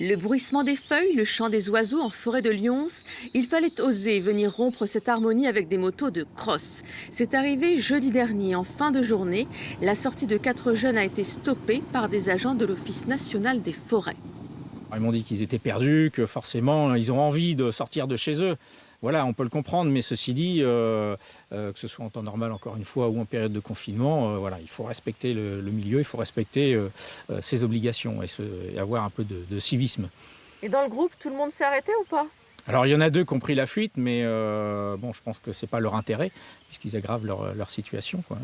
Le bruissement des feuilles, le chant des oiseaux en forêt de Lyons, il fallait oser venir rompre cette harmonie avec des motos de cross. C'est arrivé jeudi dernier en fin de journée. La sortie de 4 jeunes a été stoppée par des agents de l'Office national des forêts. Ils m'ont dit qu'ils étaient perdus, que forcément ils ont envie de sortir de chez eux. Voilà, on peut le comprendre, mais ceci dit, que ce soit en temps normal encore une fois ou en période de confinement, voilà, il faut respecter le milieu, il faut respecter ses obligations et avoir un peu de civisme. Et dans le groupe, tout le monde s'est arrêté ou pas? Alors il y en a 2 qui ont pris la fuite, mais bon, je pense que c'est pas leur intérêt, puisqu'ils aggravent leur situation, quoi.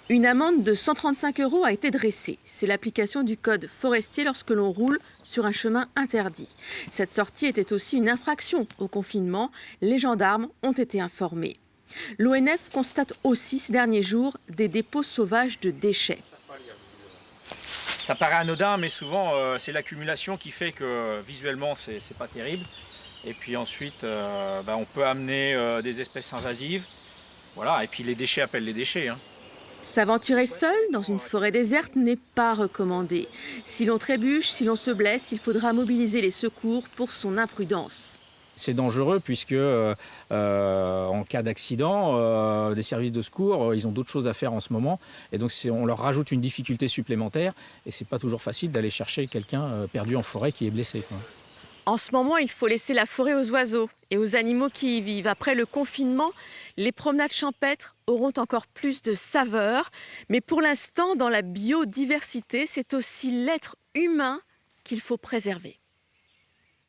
Une amende de 135 € a été dressée. C'est l'application du code forestier lorsque l'on roule sur un chemin interdit. Cette sortie était aussi une infraction au confinement. Les gendarmes ont été informés. L'ONF constate aussi ces derniers jours des dépôts sauvages de déchets. Ça paraît anodin, mais souvent c'est l'accumulation qui fait que visuellement c'est pas terrible. Et puis ensuite, on peut amener des espèces invasives. Voilà, et puis les déchets appellent les déchets, hein. S'aventurer seul dans une forêt déserte n'est pas recommandé. Si l'on trébuche, si l'on se blesse, il faudra mobiliser les secours pour son imprudence. C'est dangereux puisque en cas d'accident, des services de secours, ils ont d'autres choses à faire en ce moment. Et donc on leur rajoute une difficulté supplémentaire. Et c'est pas toujours facile d'aller chercher quelqu'un perdu en forêt qui est blessé, quoi. En ce moment, il faut laisser la forêt aux oiseaux et aux animaux qui y vivent. Après le confinement, les promenades champêtres auront encore plus de saveur. Mais pour l'instant, dans la biodiversité, c'est aussi l'être humain qu'il faut préserver.